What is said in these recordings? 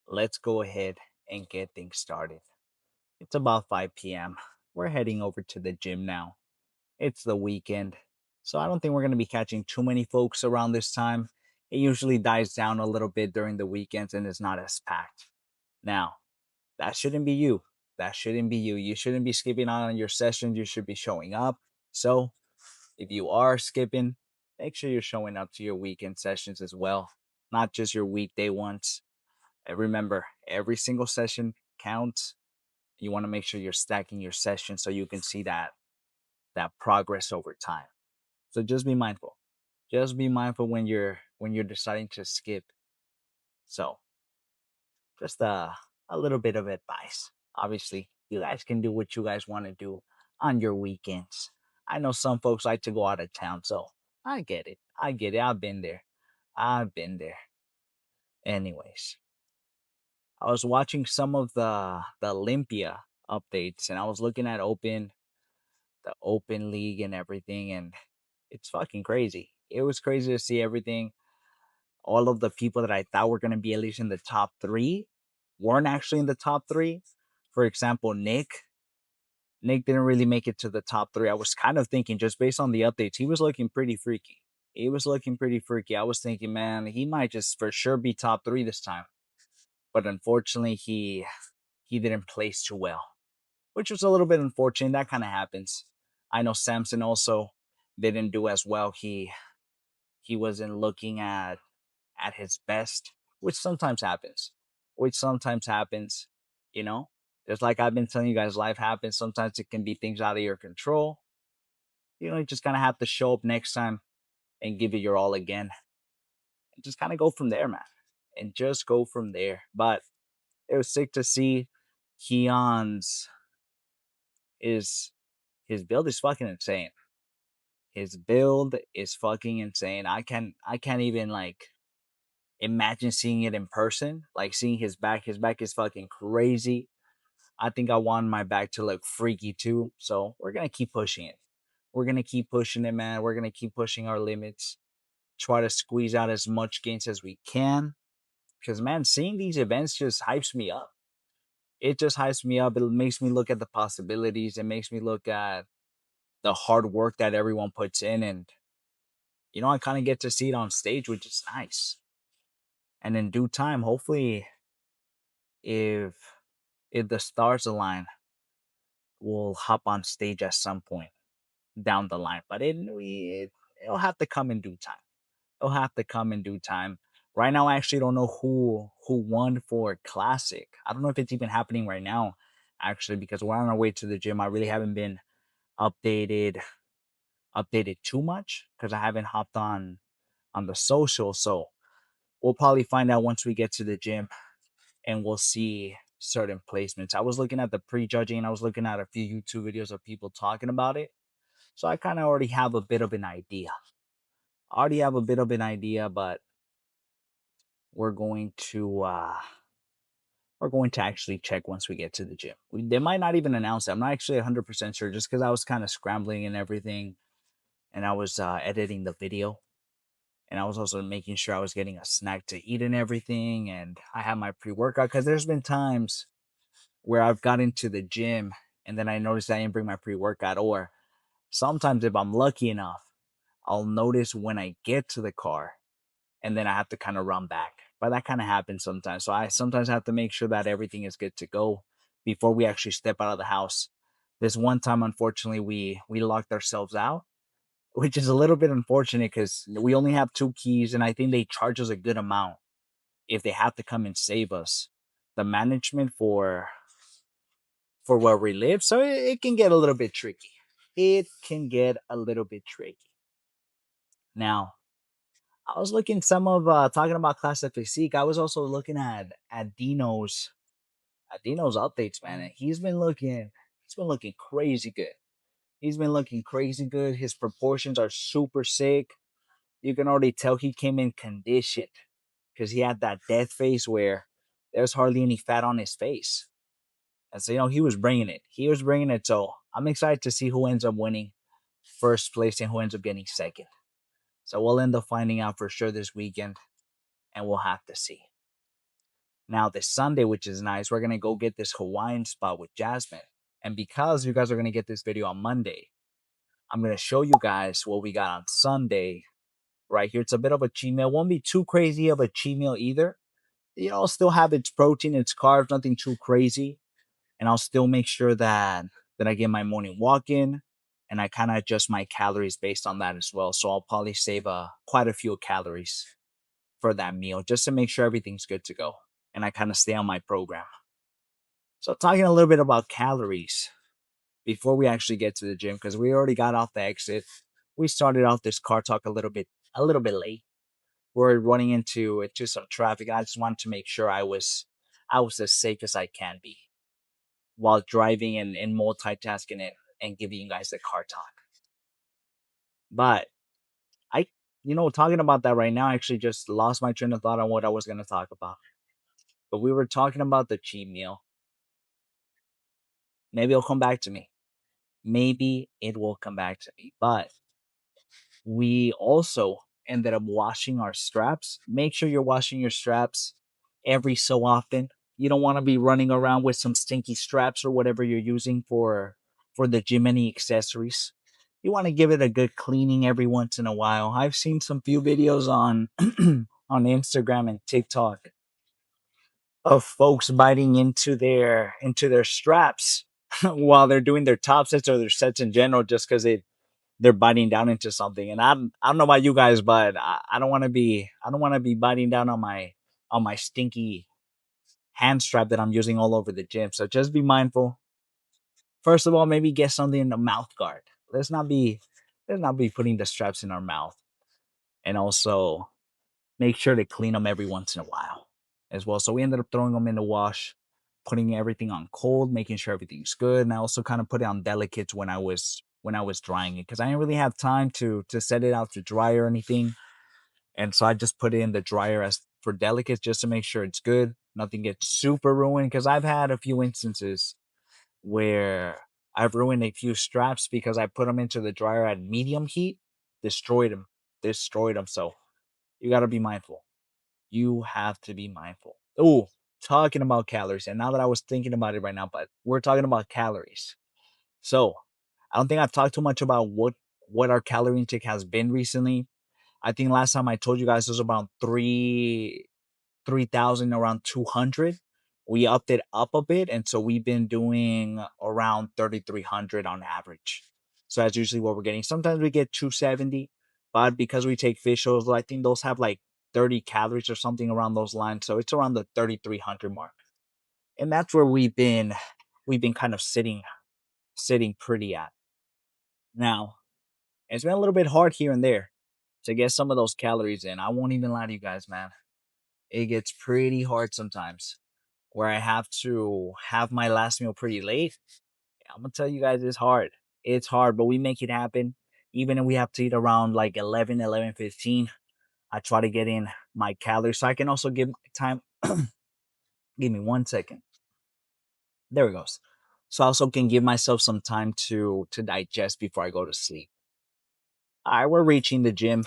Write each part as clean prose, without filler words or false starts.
let's go ahead and get things started. It's about 5 p.m. We're heading over to the gym now. It's the weekend, so I don't think we're going to be catching too many folks around this time. It usually dies down a little bit during the weekends and it's not as packed. Now, that shouldn't be you. That shouldn't be you. You shouldn't be skipping out on your sessions. You should be showing up. So, if you are skipping, make sure you're showing up to your weekend sessions as well, not just your weekday ones. And remember, every single session counts. You want to make sure you're stacking your sessions so you can see that progress over time. So just be mindful. Just be mindful when you're deciding to skip. So just a little bit of advice. Obviously, you guys can do what you guys want to do on your weekends. I know some folks like to go out of town, so I get it. I get it. I've been there. I've been there. Anyways, I was watching some of the Olympia updates and I was looking at the open league and everything, and it's fucking crazy. It was crazy to see everything. All of the people that I thought were gonna be at least in the top three weren't actually in the top three. For example, Nick didn't really make it to the top three. I was kind of thinking, just based on the updates, he was looking pretty freaky. He was looking pretty freaky. I was thinking, man, he might just for sure be top three this time. But unfortunately, he didn't place too well, which was a little bit unfortunate. That kind of happens. I know Samson also didn't do as well. He wasn't looking at his best, which sometimes happens. Which sometimes happens, you know. Just like I've been telling you guys, life happens. Sometimes it can be things out of your control. You just kind of have to show up next time and give it your all again, and just kind of go from there, man. And just go from there. But it was sick to see Keon's is his build is fucking insane. His build is fucking insane. I can't even like imagine seeing it in person. Like seeing his back. His back is fucking crazy. I think I want my back to look freaky too. So we're gonna keep pushing it. We're gonna keep pushing it, man. We're gonna keep pushing our limits. Try to squeeze out as much gains as we can. Because man, seeing these events just hypes me up. It just hypes me up. It makes me look at the possibilities. It makes me look at the hard work that everyone puts in, and I kind of get to see it on stage, which is nice. And in due time, hopefully, if if the stars align, we'll hop on stage at some point down the line. But it'll have to come in due time. It'll have to come in due time. Right now, I actually don't know who won for classic. I don't know if it's even happening right now, actually, because we're on our way to the gym. I really haven't been updated updated too much because I haven't hopped on the social. So we'll probably find out once we get to the gym and we'll see certain placements. I was looking at the prejudging. I was looking at a few YouTube videos of people talking about it. So I kind of already have a bit of an idea. I already have a bit of an idea, but we're going to uh we're going to actually check once we get to the gym. They might not even announce it. I'm not actually 100% sure just because I was kind of scrambling and everything and I was editing the video. And I was also making sure I was getting a snack to eat and everything. And I had my pre workout because there's been times where I've gotten to the gym and then I noticed I didn't bring my pre workout. Or sometimes, if I'm lucky enough, I'll notice when I get to the car and then I have to kind of run back. But that kind of happens sometimes. So I sometimes have to make sure that everything is good to go before we actually step out of the house. This one time, unfortunately, we locked ourselves out, which is a little bit unfortunate because we only have two keys, and I think they charge us a good amount if they have to come and save us. The management for where we live, so it can get a little bit tricky. It can get a little bit tricky. Now, I was looking some of talking about classic physique. I was also looking at Dino's updates, man. And he's been looking crazy good. He's been looking crazy good. His proportions are super sick. You can already tell he came in conditioned because he had that death face where there's hardly any fat on his face. And so, he was bringing it. He was bringing it. So I'm excited to see who ends up winning first place and who ends up getting second. So we'll end up finding out for sure this weekend and we'll have to see. Now, this Sunday, which is nice, we're going to go get this Hawaiian spot with Jasmine. And because you guys are going to get this video on Monday, I'm going to show you guys what we got on Sunday right here. It's a bit of a cheat meal. Won't be too crazy of a cheat meal either. I'll still have its protein, its carbs, nothing too crazy. And I'll still make sure that I get my morning walk in, and I kind of adjust my calories based on that as well. So I'll probably save quite a few calories for that meal just to make sure everything's good to go. And I kind of stay on my program. So talking a little bit about calories before we actually get to the gym, because we already got off the exit. We started off this car talk a little bit late. We're running into some traffic. I just wanted to make sure I was as safe as I can be while driving and multitasking it and giving you guys the car talk. But I, talking about that right now, I actually just lost my train of thought on what I was going to talk about. But we were talking about the cheat meal. Maybe it'll come back to me. Maybe it will come back to me. But we also ended up washing our straps. Make sure you're washing your straps every so often. You don't want to be running around with some stinky straps or whatever you're using for the gym any accessories. You want to give it a good cleaning every once in a while. I've seen some few videos on on Instagram and TikTok of folks biting into their straps while they're doing their top sets or their sets in general just because they're biting down into something. And I don't know about you guys, but I don't want to be biting down on my stinky hand strap that I'm using all over the gym. So just be mindful. First of all, maybe get something in the mouth guard. Let's not be putting the straps in our mouth. And also make sure to clean them every once in a while as well. So we ended up throwing them in the wash, putting everything on cold, making sure everything's good. And I also kind of put it on delicates when I was drying it because I didn't really have time to set it out to dry or anything. And so I just put it in the dryer as for delicates just to make sure it's good. Nothing gets super ruined because I've had a few instances where I've ruined a few straps because I put them into the dryer at medium heat, destroyed them. So you got to be mindful. You have to be mindful. Oh, talking about calories. And now that I was thinking about it right now, but we're talking about calories. So I don't think I've talked too much about what our calorie intake has been recently. I think last time I told you guys it was about 3,000, around 200. We upped it up a bit, and so we've been doing around 3,300 on average. So that's usually what we're getting. Sometimes we get 270, but because we take fish oils, I think those have like 30 calories or something around those lines. So it's around the 3,300 mark, and that's where we've been kind of sitting pretty at. Now it's been a little bit hard here and there to get some of those calories in. I won't even lie to you guys, man. It gets pretty hard sometimes where I have to have my last meal pretty late. I'm gonna tell you guys it's hard. It's hard, but we make it happen. Even if we have to eat around like 11:15, I try to get in my calories so I can also give time. Give me 1 second. There it goes. So I also can give myself some time to digest before I go to sleep. All right, we're reaching the gym.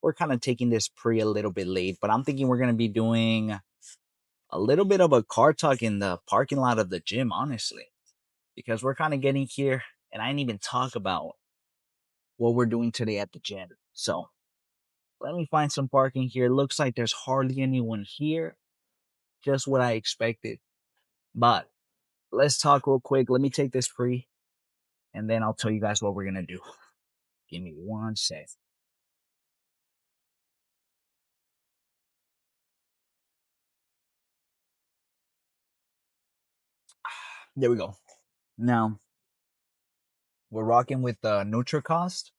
We're kind of taking this pre a little bit late, but I'm thinking we're gonna be doing a little bit of a car talk in the parking lot of the gym, honestly, because we're kind of getting here and I didn't even talk about what we're doing today at the gym. So let me find some parking here. Looks like there's hardly anyone here, just what I expected. But let's talk real quick. Let me take this free and then I'll tell you guys what we're going to do. Give me 1 sec. There we go. Now we're rocking with the NutriCost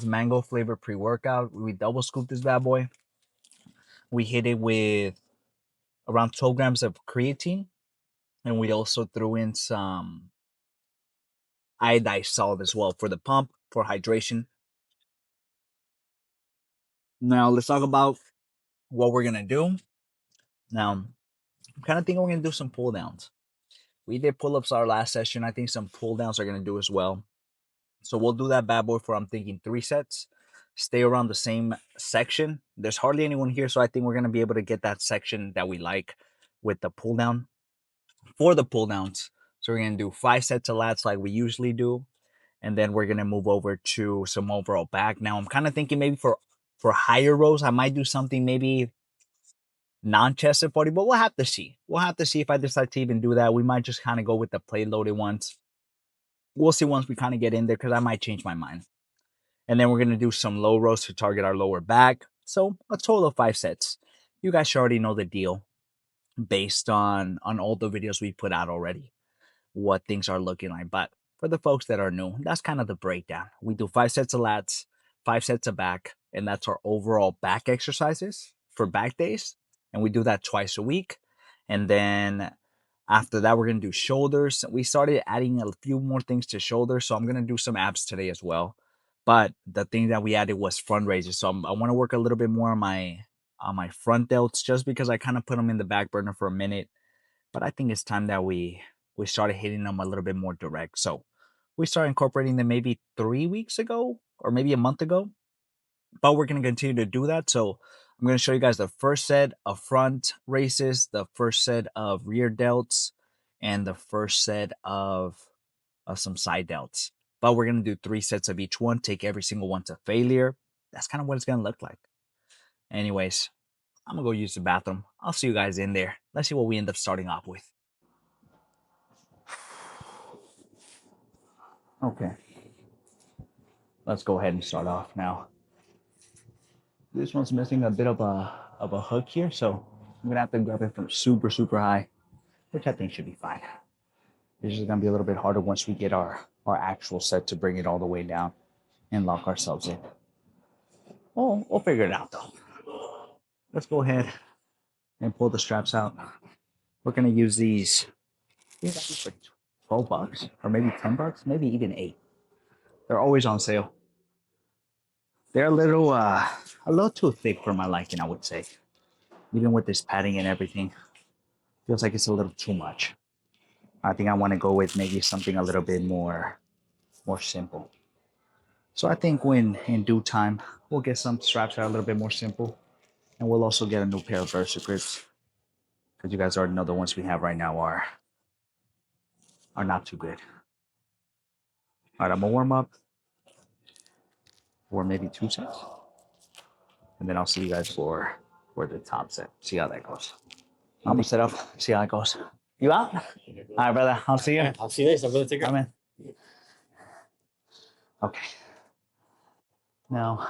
mango flavor pre workout. We double scoop this bad boy. We hit it with around 12 grams of creatine, and we also threw in some iodized salt as well for the pump for hydration. Now let's talk about what we're gonna do. Now I'm kind of thinking we're gonna do some pull downs. We did pull ups our last session. I think some pull downs are gonna do as well. So we'll do that bad boy for I'm thinking 3 sets. stay around the same section. There's hardly anyone here, so I think we're gonna be able to get that section that we like with the pull down for the pull downs. So we're gonna do 5 sets of lats like we usually do, and then we're gonna move over to some overall back. Now I'm kind of thinking maybe for higher rows, I might do something maybe non-chested 40, but we'll have to see. We'll have to see if I decide to even do that. We might just kind of go with the plate loaded ones. We'll see once we kind of get in there because I might change my mind. And then we're gonna do some low rows to target our lower back. So a total of 5 sets. You guys should already know the deal based on all the videos we put out already, what things are looking like. But for the folks that are new, that's kind of the breakdown. We do 5 sets of lats, 5 sets of back, and that's our overall back exercises for back days. And we do that twice a week. And then after that, we're going to do shoulders. We started adding a few more things to shoulders. So I'm going to do some abs today as well. But the thing that we added was front raises. So I want to work a little bit more on my front delts just because I kind of put them in the back burner for a minute. But I think it's time that we started hitting them a little bit more direct. So we started incorporating them maybe 3 weeks ago or maybe a month ago. But we're going to continue to do that. So I'm going to show you guys the first set of front races, the first set of rear delts, and the first set of some side delts. But we're going to do 3 sets of each one, take every single one to failure. That's kind of what it's going to look like. Anyways, I'm going to go use the bathroom. I'll see you guys in there. Let's see what we end up starting off with. Okay. Let's go ahead and start off now. This one's missing a bit of a hook here, so I'm gonna have to grab it from super, super high, which I think should be fine. It's just gonna be a little bit harder once we get our actual set to bring it all the way down and lock ourselves in. Oh, we'll figure it out though. Let's go ahead and pull the straps out. We're gonna use these. I think that's for $12 or maybe $10, maybe even 8. They're always on sale. They're a little too thick for my liking, I would say. Even with this padding and everything, feels like it's a little too much. I think I want to go with maybe something a little bit more simple. So I think when in due time, we'll get some straps that are a little bit more simple. And we'll also get a new pair of Versa grips. Because you guys already know the ones we have right now are not too good. All right, I'm going to warm up for maybe 2 sets. And then I'll see you guys for the top set. See how that goes. I'm going to set up, see how it goes. You out? All right, brother. I'll see you. I'll see you later. I'm going to take care. I'm in. Okay. Now,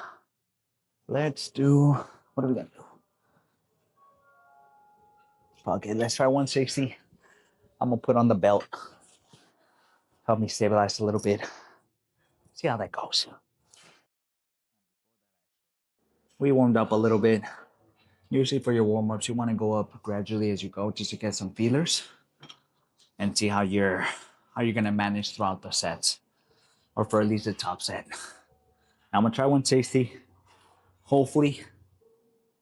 let's do, what are we going to do? Okay, let's try 160. I'm going to put on the belt. Help me stabilize a little bit. See how that goes. We warmed up a little bit. Usually for your warm-ups, you want to go up gradually as you go just to get some feelers and see how you're going to manage throughout the sets, or for at least the top set. Now I'm going to try 160. Hopefully,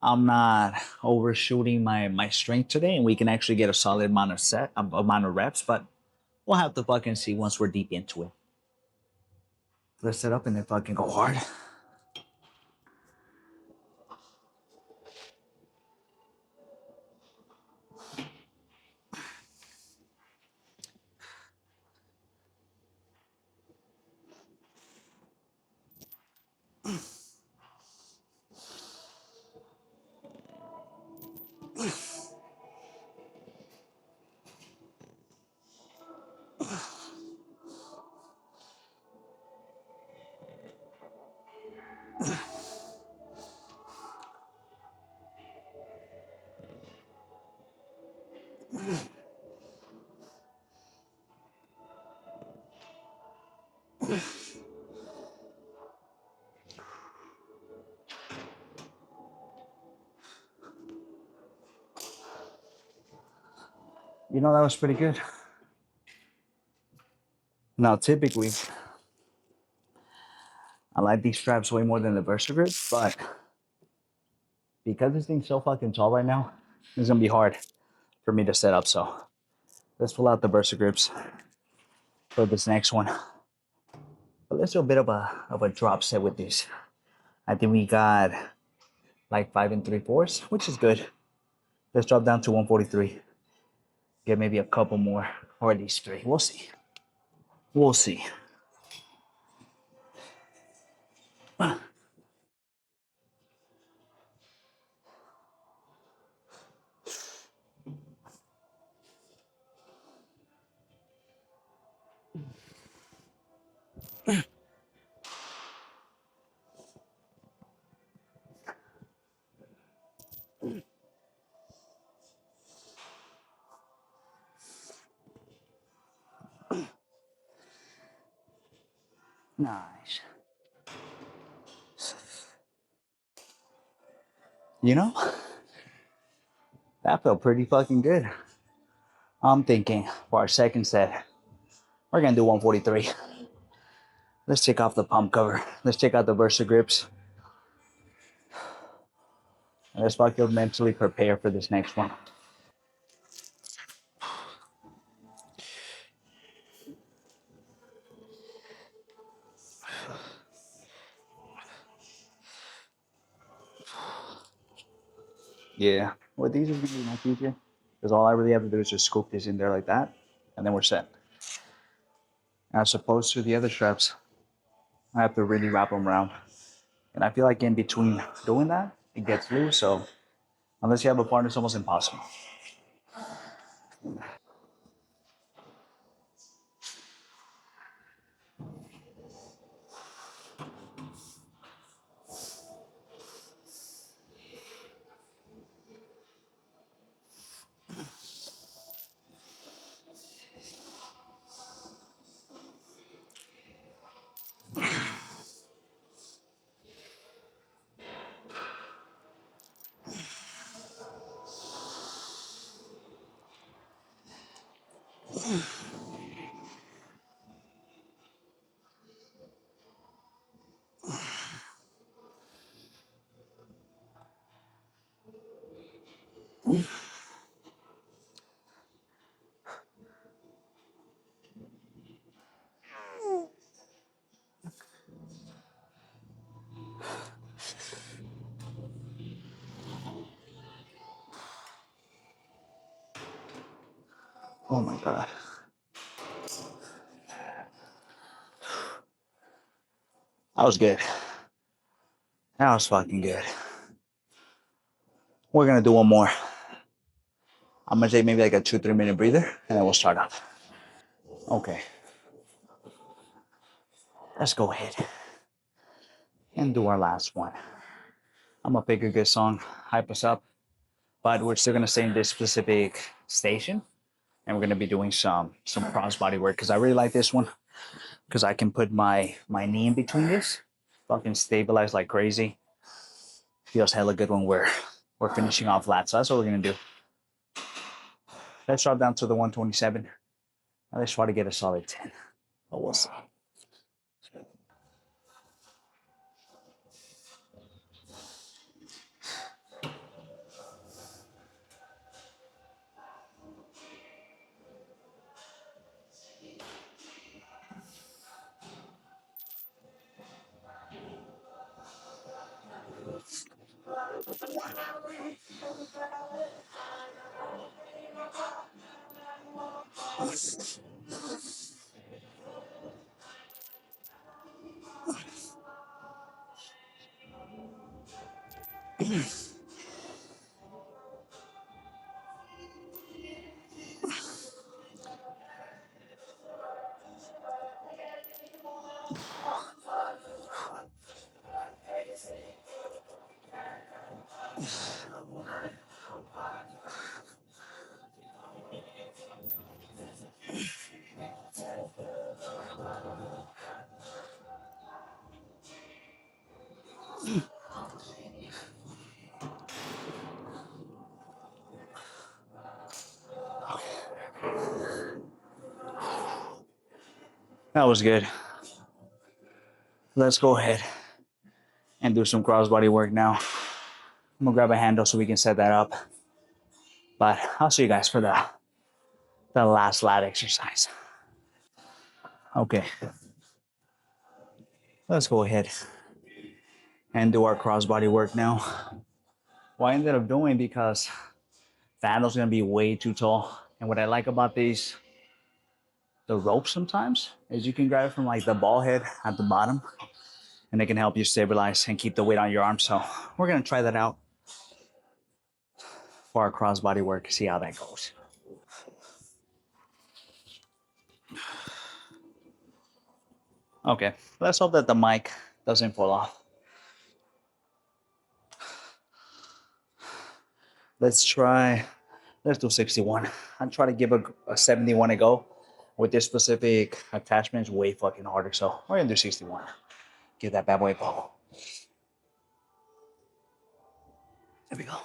I'm not overshooting my strength today and we can actually get a solid amount of reps, but we'll have to fucking see once we're deep into it. Let's set up and then fucking go hard. You know, that was pretty good. Now, typically, I like these straps way more than the Versa grip, but because this thing's so fucking tall right now, it's gonna be hard for me to set up. So let's pull out the Versa grips for this next one. But let's do a bit of a drop set with these. I think we got like 5 3/4, which is good. Let's drop down to 143. Get maybe a couple more, or at least three. We'll see. We'll see. Nice. You know, that felt pretty fucking good. I'm thinking for our second set, we're gonna do 143. Let's take off the pump cover. Let's check out the Versa grips. And let's fucking mentally prepare for this next one. Yeah. Well, these are gonna be much easier because all I really have to do is just scoop this in there like that, and then we're set. As opposed to the other straps, I have to really wrap them around. And I feel like in between doing that, it gets loose. So unless you have a partner, it's almost impossible. Oh my God. That was good. That was fucking good. We're gonna do one more. I'm gonna take maybe like a 2 3 minute breather and then we'll start up. Okay. Let's go ahead and do our last one. I'm gonna pick a good song, hype us up, but we're still gonna stay in this specific station and we're gonna be doing some cross body work because I really like this one because I can put my knee in between this, fucking stabilize like crazy. Feels hella good when we're finishing off lat. So that's what we're gonna do. Let's drop down to the 127. Let's try to get a solid 10. But we'll see. That was good. Let's go ahead and do some crossbody work now. I'm gonna grab a handle so we can set that up. But I'll see you guys for the last lat exercise. Okay, let's go ahead and do our crossbody work now. What I ended up doing, because the handle's gonna be way too tall. And what I like about the rope sometimes, is you can grab it from like the ball head at the bottom, and it can help you stabilize and keep the weight on your arm. So we're gonna try that out for our crossbody work, see how that goes. Okay, let's hope that the mic doesn't fall off. Let's try, let's do 61. I'm trying to give a 71 a go. With this specific attachment, it's way fucking harder. So we're gonna do 61. Give that bad boy a pull. There we go.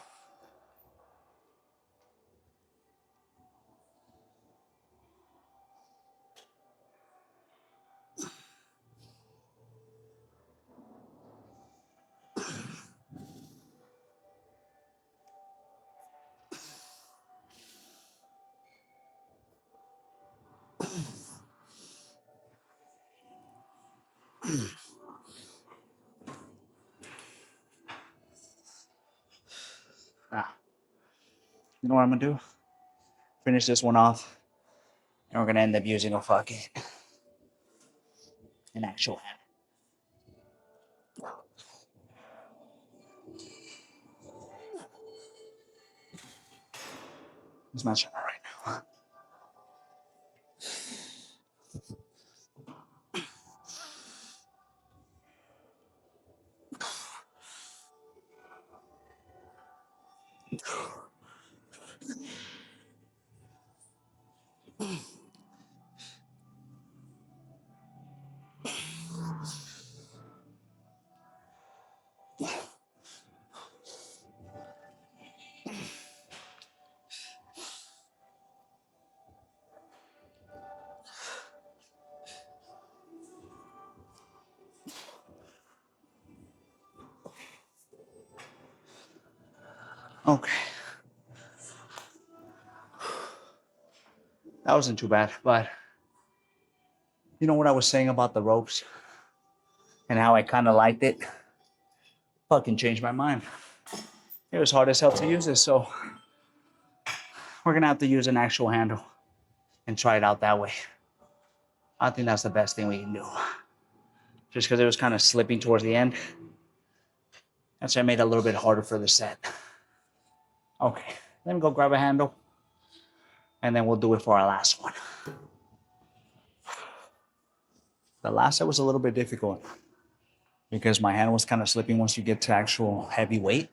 Ah, you know what I'm gonna do? Finish this one off, and we're gonna end up using a fucking an actual hand. It's not showing right now. Okay, that wasn't too bad, but you know what I was saying about the ropes and how I kind of liked it? Fucking changed my mind. It was hard as hell to use this, so we're gonna have to use an actual handle and try it out that way. I think that's the best thing we can do. Just because it was kind of slipping towards the end, that's why I made it a little bit harder for the set. Okay, let me go grab a handle, and then we'll do it for our last one. The last set was a little bit difficult because my hand was kind of slipping. Once you get to actual heavy weight,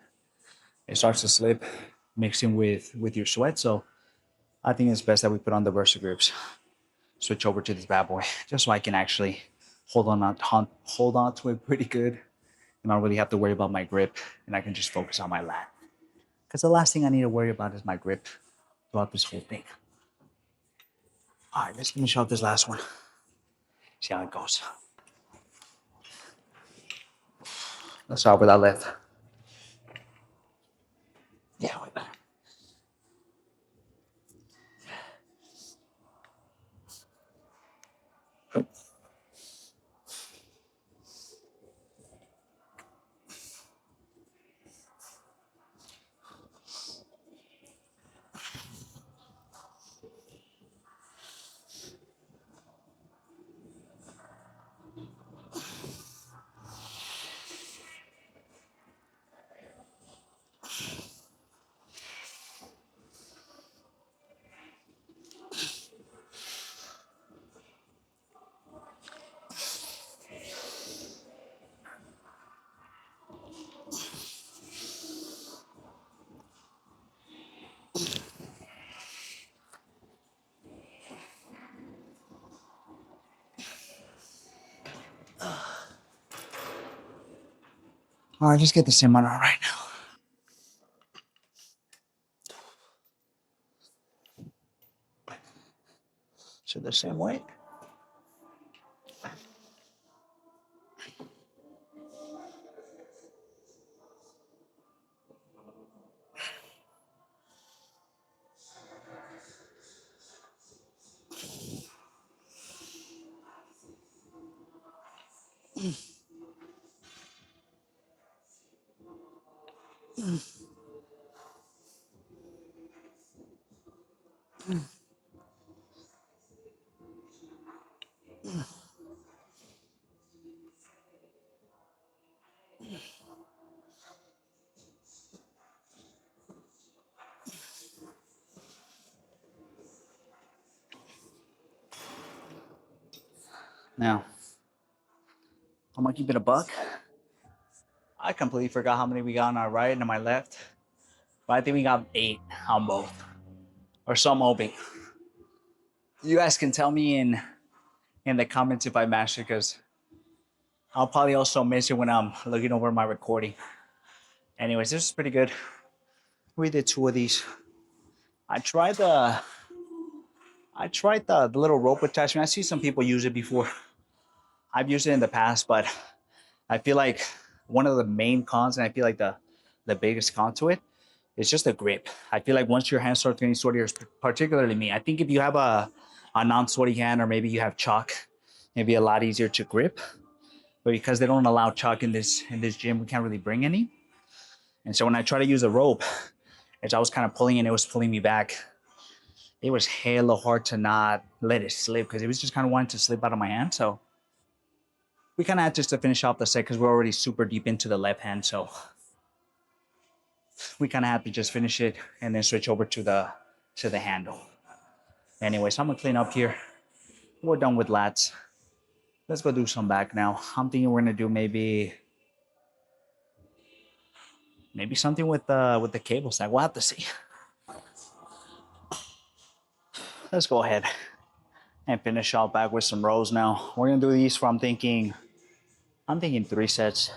it starts to slip, mixing with your sweat. So I think it's best that we put on the Versa grips, switch over to this bad boy, just so I can actually hold on to it pretty good, and I don't really have to worry about my grip, and I can just focus on my lat. Because the last thing I need to worry about is my grip throughout this whole thing. All right, let's finish off this last one. See how it goes. Let's start with our left. Yeah, wait. All right, just get the same one on right now. So the same weight. Now, I'm gonna keep it a buck. I completely forgot how many we got on our right and on my left, but I think we got 8 on both, or so I'm hoping. You guys can tell me in the comments if I mashed it, because I'll probably also miss it when I'm looking over my recording. Anyways, this is pretty good. We did 2 of these. I tried the the little rope attachment. I see some people use it before. I've used it in the past, but I feel like one of the main cons, and I feel like the biggest con to it, is just the grip. I feel like once your hand starts getting sweaty, or particularly me, I think if you have a non-sweaty hand, or maybe you have chalk, it'd be a lot easier to grip. But because they don't allow chalk in this gym, we can't really bring any. And so when I try to use a rope, as I was kind of pulling and it was pulling me back, it was hella hard to not let it slip, because it was just kind of wanting to slip out of my hand. So we kind of had just to finish off the set because we're already super deep into the left hand. So we kind of have to just finish it and then switch over to the handle. Anyways, I'm gonna clean up here. We're done with lats. Let's go do some back now. I'm thinking we're gonna do maybe something with the cable stack. We'll have to see. Let's go ahead and finish off back with some rows now. We're gonna do these for I'm thinking 3 sets.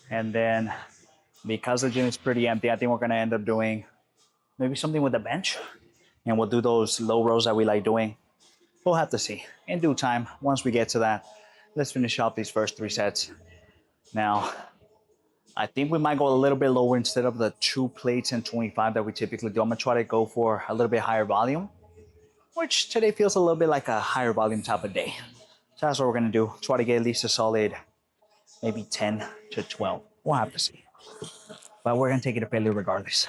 And then because the gym is pretty empty, I think we're gonna end up doing maybe something with the bench. And we'll do those low rows that we like doing. We'll have to see in due time. Once we get to that, let's finish off these first 3 sets. Now, I think we might go a little bit lower instead of the 2 plates and 25 that we typically do. I'm gonna try to go for a little bit higher volume, which today feels a little bit like a higher volume type of day. So that's what we're gonna do. Try to get at least a solid maybe 10 to 12. We'll have to see. But we're gonna take it a failure regardless.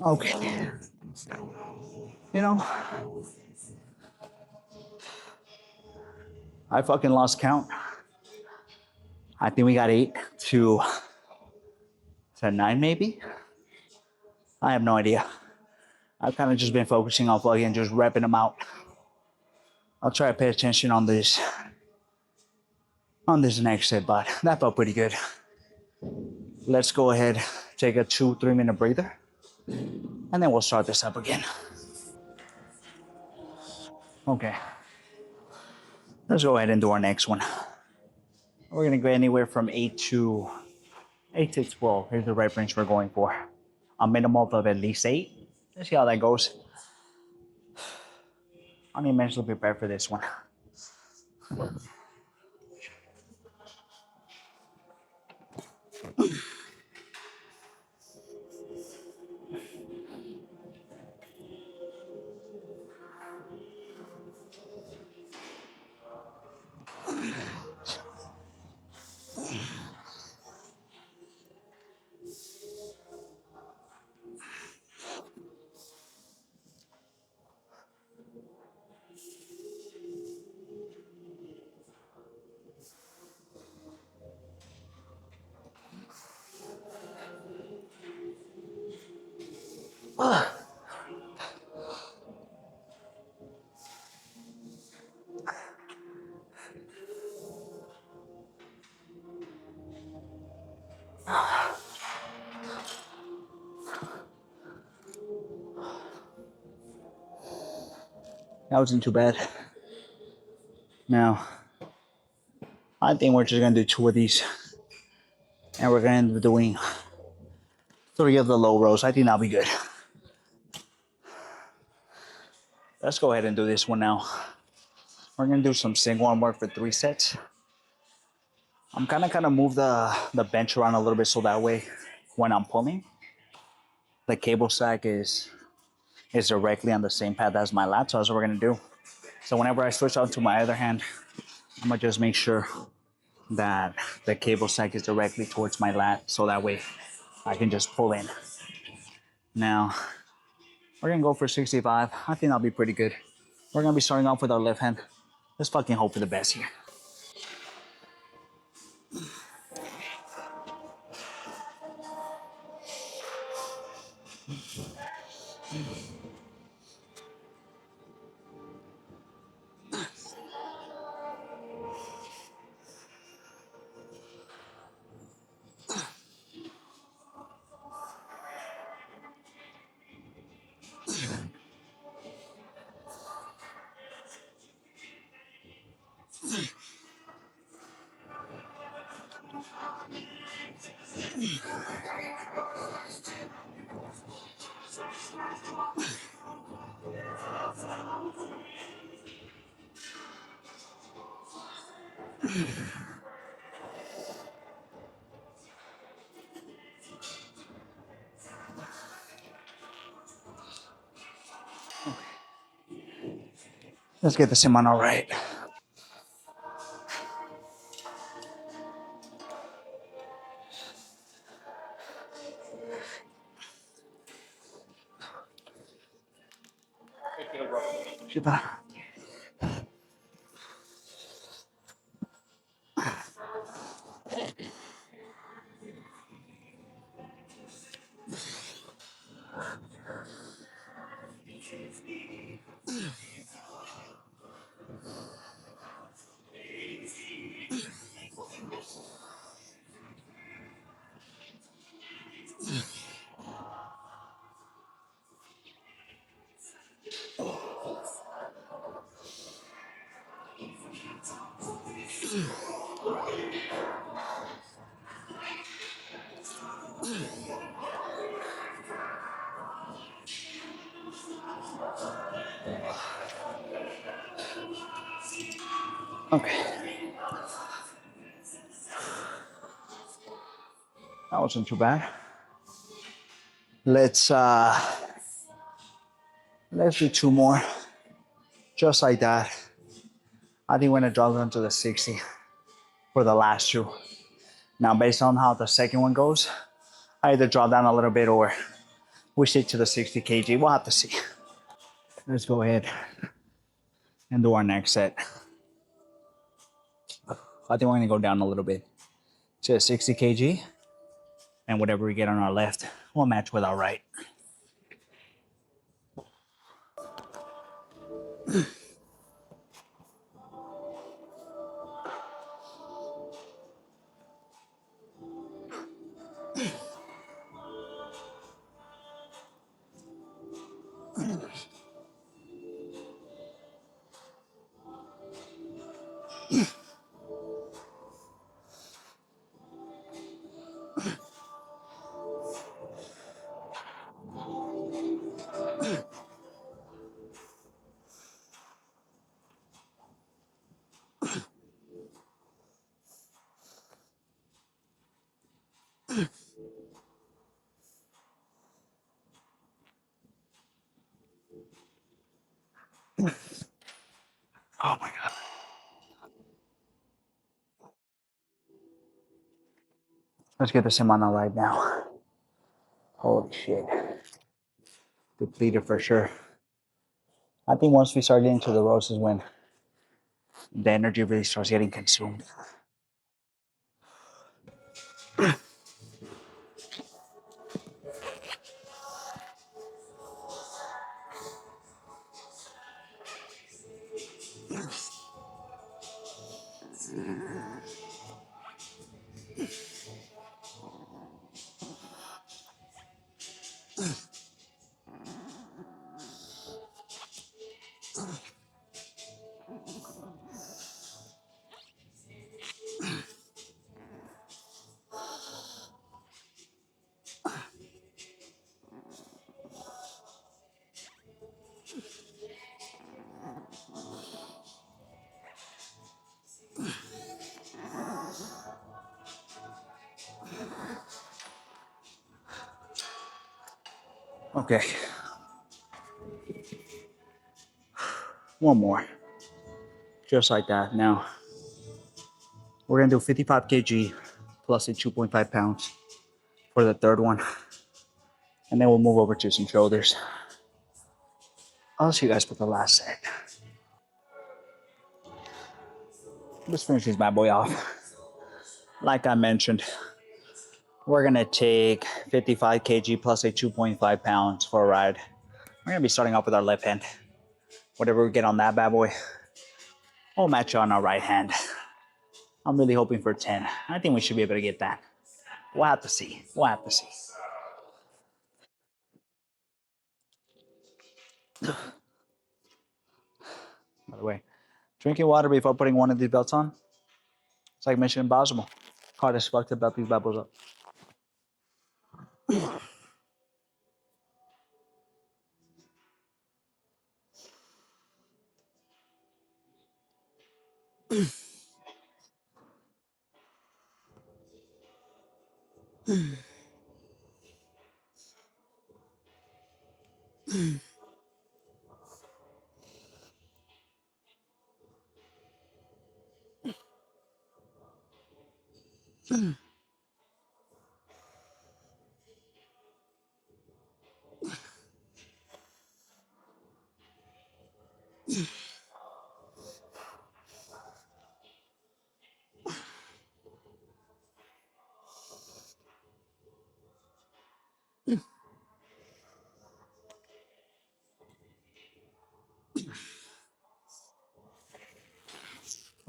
Okay. You know, I fucking lost count. I think we got 8 to 9 maybe. I have no idea. I've kind of just been focusing on fucking just repping them out. I'll try to pay attention on this next set, but that felt pretty good. Let's go ahead, take a 2-3 minute breather, and then we'll start this up again. Okay. Let's go ahead and do our next one. We're gonna go anywhere from 8 to 12. Here's the rep range we're going for. A minimum of at least 8. Let's see how that goes. I'm immensely prepared for this one. That wasn't too bad. Now, I think we're just gonna do 2 of these, and we're gonna end up doing 3 of the low rows. I think that'll be good. Let's go ahead and do this one now. We're gonna do some single arm work for 3 sets. I'm gonna move the bench around a little bit so that way when I'm pulling, the cable sack is directly on the same pad as my lat. So that's what we're gonna do. So whenever I switch out to my other hand, I'm gonna just make sure that the cable sack is directly towards my lat so that way I can just pull in. Now, we're gonna go for 65. I think that'll be pretty good. We're gonna be starting off with our left hand. Let's fucking hope for the best here. Let's get this in on all right. Okay, that wasn't too bad. Let's do 2 more, just like that. I think we're gonna drop down to the 60 for the last 2. Now, based on how the second one goes, I either drop down a little bit or we stick to the 60 kg. We'll have to see. Let's go ahead and do our next set. I think we're gonna go down a little bit to 60 kg, and whatever we get on our left will match with our right. Oh my God. Let's get the Simana right now. Holy shit. Depleted for sure. I think once we start getting to the roast is when the energy really starts getting consumed. Okay, one more. Just like that. Now, we're gonna do 55 kg plus a 2.5 pounds for the third one. And then we'll move over to some shoulders. I'll see you guys for the last set. Let's finish this bad boy off. Like I mentioned, we're gonna take 55 kg plus a 2.5 pounds for a ride. We're gonna be starting off with our left hand. Whatever we get on that bad boy, we'll match on our right hand. I'm really hoping for 10. I think we should be able to get that. We'll have to see. We'll have to see. By the way, drinking water before putting one of these belts on, it's like Mission Impossible. Hard as fuck to belt these bubbles up.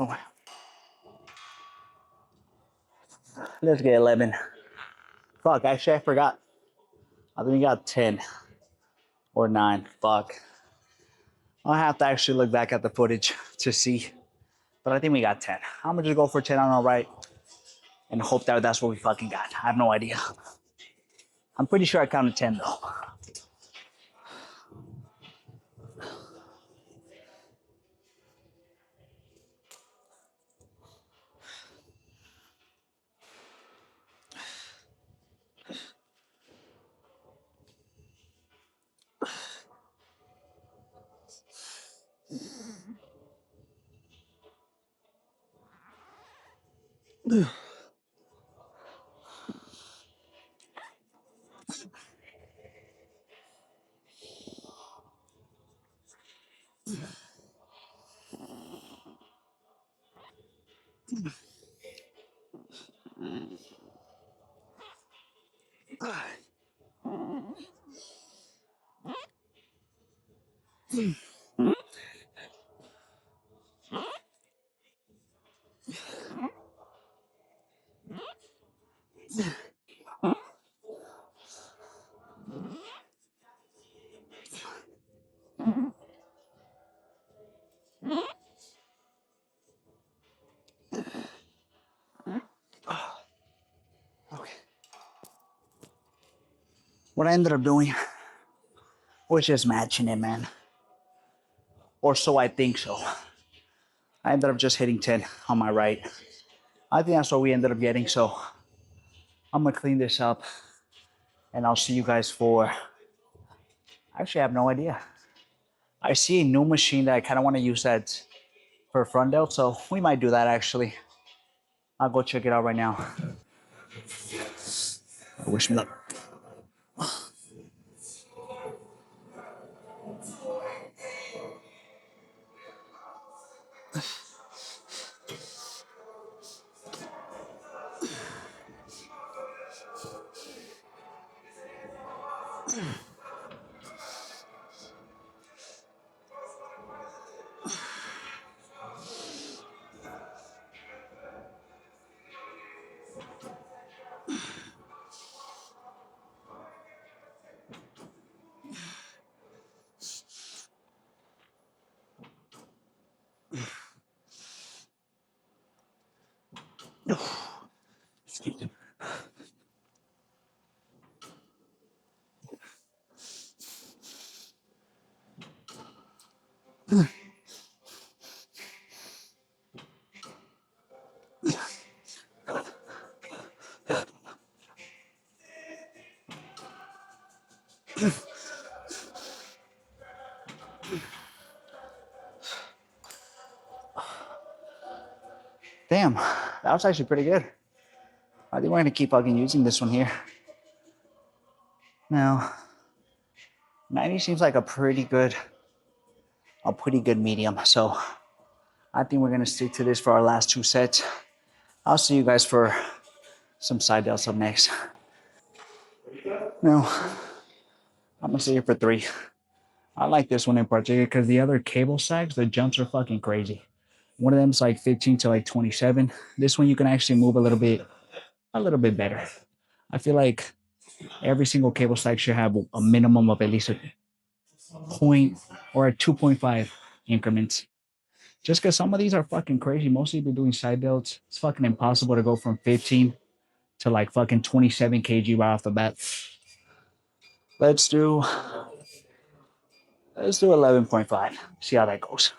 Oh, let's get 11. Fuck, actually, I forgot. I think we got 10 or 9. Fuck. I'll have to actually look back at the footage to see. But I think we got 10. I'm gonna just go for 10 on our right and hope that that's what we fucking got. I have no idea. I'm pretty sure I counted 10 though. Okay. What I ended up doing was just matching it, man. Or so I think so. I ended up just hitting 10 on my right. I think that's what we ended up getting. So I'm gonna clean this up and I'll see you guys for. Actually, I have no idea. I see a new machine that I kind of want to use that for front delt, so we might do that actually. I'll go check it out right now. Wish me luck. damn, that was actually pretty good. I think we're gonna keep fucking using this one here. Now, 90 seems like a pretty good medium. So I think we're gonna stick to this for our last 2 sets. I'll see you guys for some side delts up next. Now, I'm gonna stay here for 3. I like this one in particular because the other cable sacks, the jumps are fucking crazy. One of them's like 15 to like 27. This one you can actually move a little bit better. I feel like every single cable stack should have a minimum of at least a point or a 2.5 increments. Just because some of these are fucking crazy. Mostly if you're doing side delts, it's fucking impossible to go from 15 to like fucking 27 kg right off the bat. Let's do 11.5. See how that goes.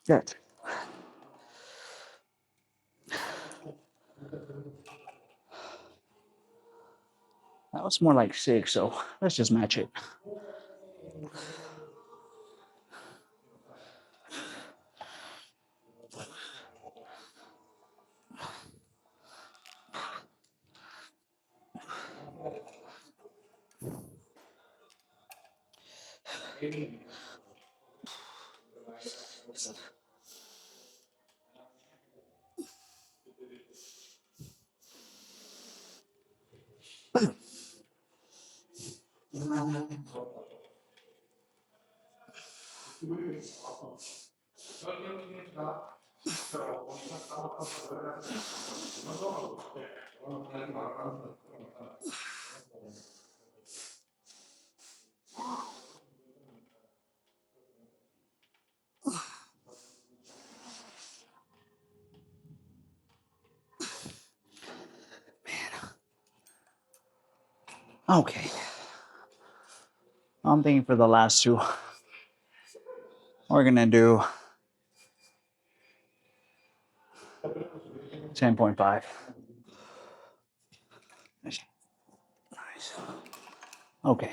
Good. That was more like 6, so let's just match it. Okay. I'm thinking for the last 2, we're gonna do 10.5. Nice. Okay.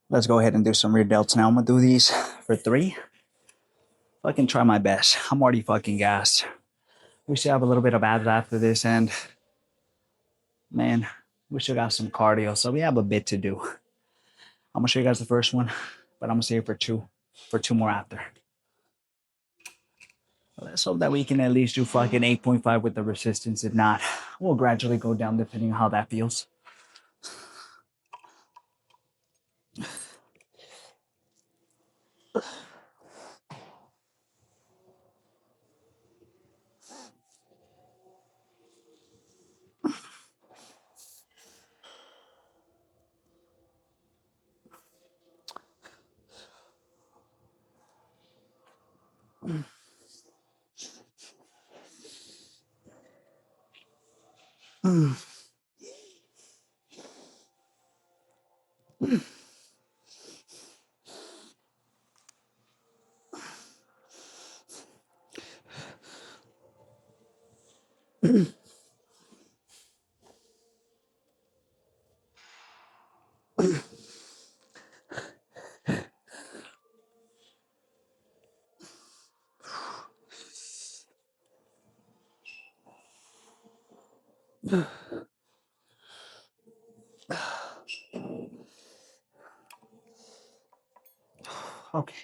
Let's go ahead and do some rear delts now. I'm gonna do these for 3. Fucking try my best. I'm already fucking gassed. We should have a little bit of abs after this, and man, we still got some cardio, so we have a bit to do. I'm gonna show you guys the first one, but I'm gonna save it for two more after. Let's hope that we can at least do fucking 8.5 with the resistance. If not, we'll gradually go down depending on how that feels. Okay.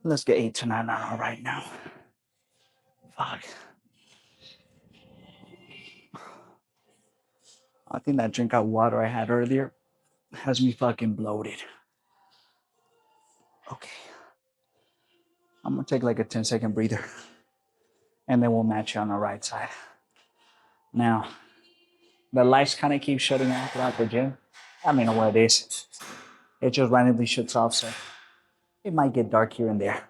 Let's get 8 to 9 on right now. Fuck. I think that drink of water I had earlier has me fucking bloated. Okay, I'm gonna take like a 10-second breather and then we'll match you on the right side. Now, the lights kind of keep shutting off throughout the gym. I don't know what it is. It just randomly shuts off, so it might get dark here and there.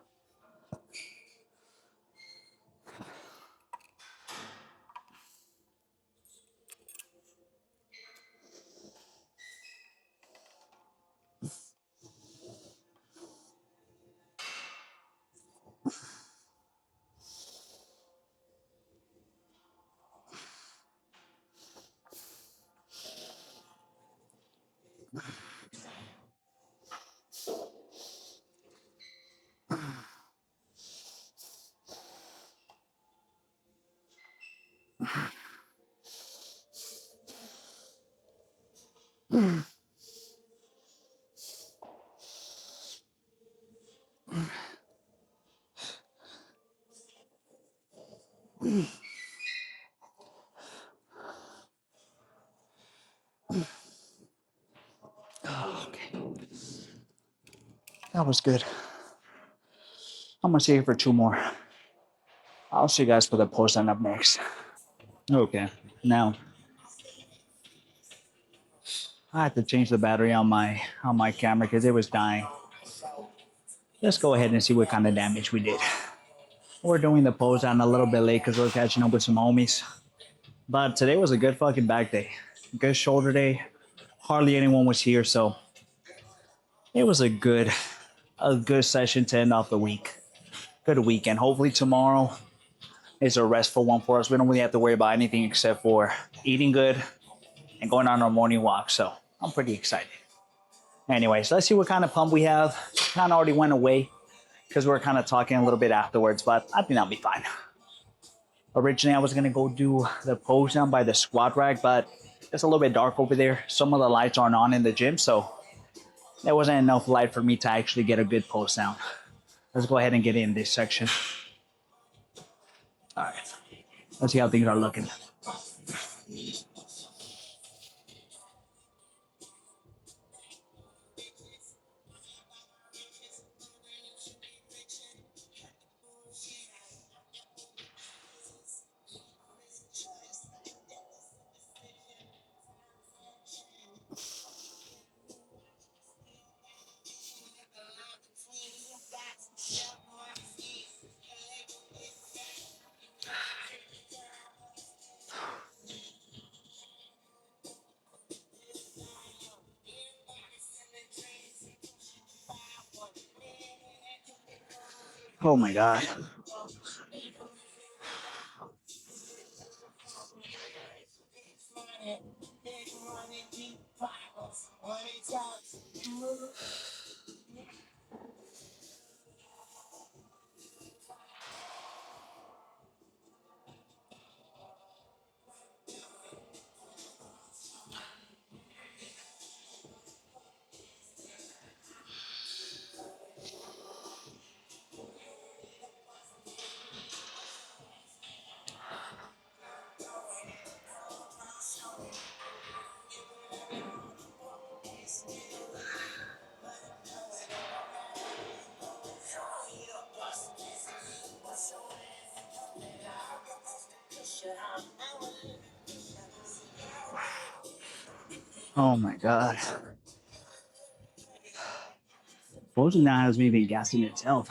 Okay, that was good. I'm gonna stay here for 2 more. I'll see you guys for the post on up next. Okay, now I had to change the battery on my camera because it was dying. Let's go ahead and see what kind of damage we did. We're doing the pose on a little bit late because we're catching up with some homies. But today was a good fucking back day. Good shoulder day. Hardly anyone was here, so it was a good session to end off the week. Good weekend. Hopefully tomorrow is a restful one for us. We don't really have to worry about anything except for eating good and going on our morning walk. So I'm pretty excited. Anyways, let's see what kind of pump we have. Kind of already went away because we were kind of talking a little bit afterwards, but I think that'll be fine. Originally, I was gonna go do the pose down by the squat rack, but it's a little bit dark over there. Some of the lights aren't on in the gym, so there wasn't enough light for me to actually get a good pose down. Let's go ahead and get in this section. All right, let's see how things are looking. Oh my God. Oh my God. Posing now has me been gassing itself.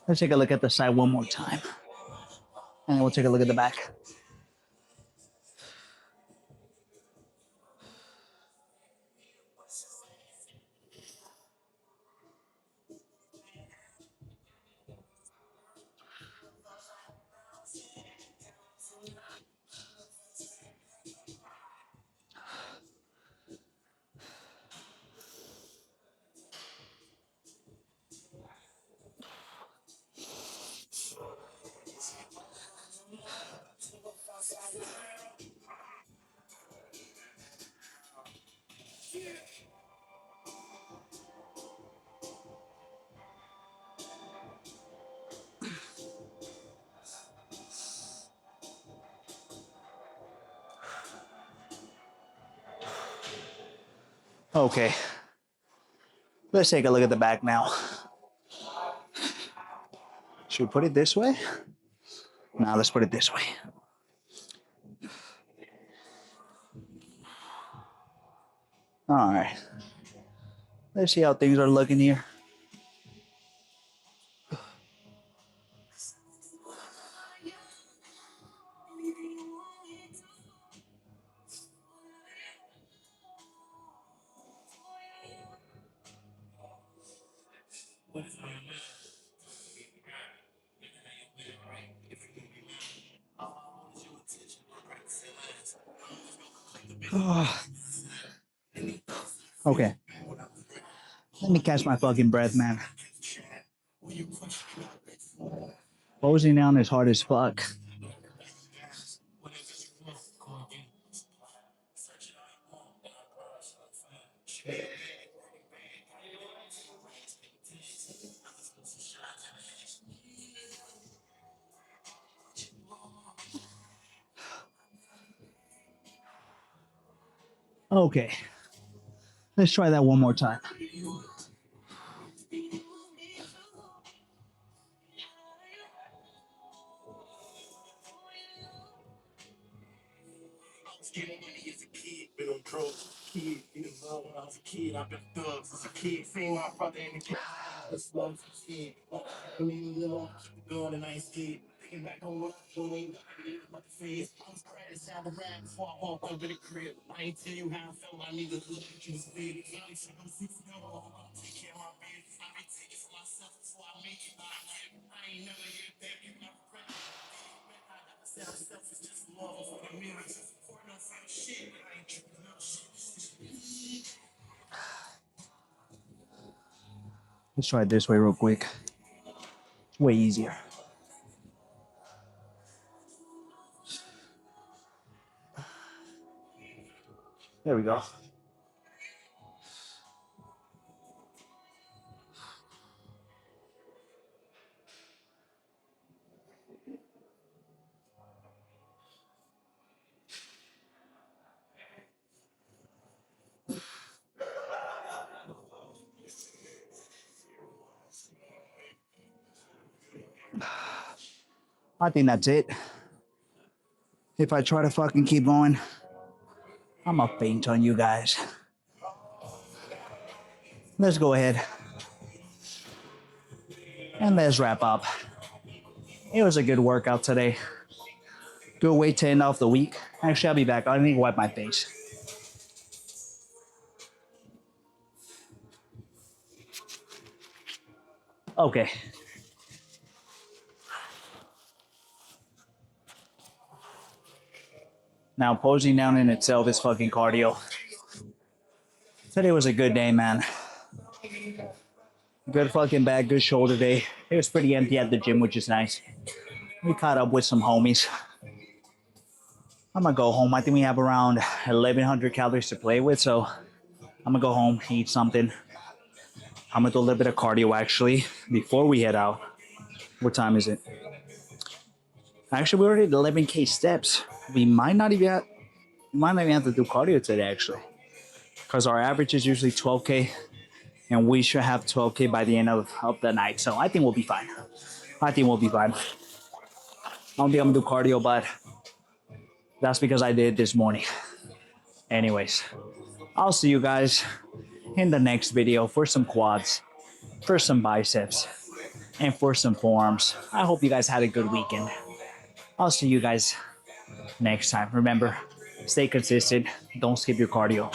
Let's take a look at the side one more time. And then we'll take a look at the back. Okay, let's take a look at the back now. Should we put it this way? Now let's put it this way. All right. Let's see how things are looking here. Okay. Let me catch my fucking breath, man. Posing down is hard as fuck. Okay. Let's try that one more time. Let's try it this way real quick. Way easier. There we go. I think that's it. If I try to fucking keep going, I'm gonna faint on you guys. Let's go ahead and let's wrap up. It was a good workout today. Good way to end off the week. Actually, I'll be back. I need to wipe my face. Okay. Now, posing down in itself is fucking cardio. Today was a good day, man. Good fucking back, good shoulder day. It was pretty empty at the gym, which is nice. We caught up with some homies. I'm gonna go home. I think we have around 1,100 calories to play with, so I'm gonna go home, eat something. I'm gonna do a little bit of cardio actually before we head out. What time is it? Actually, we already did 11K steps. We might not even have to do cardio today actually, because our average is usually 12K, and we should have 12K by the end of the night. So I think we'll be fine. I think we'll be fine. I don't think I'm gonna do cardio, but that's because I did this morning. Anyways, I'll see you guys in the next video for some quads, for some biceps, and for some forearms. I hope you guys had a good weekend. I'll see you guys next time. Remember, stay consistent. Don't skip your cardio.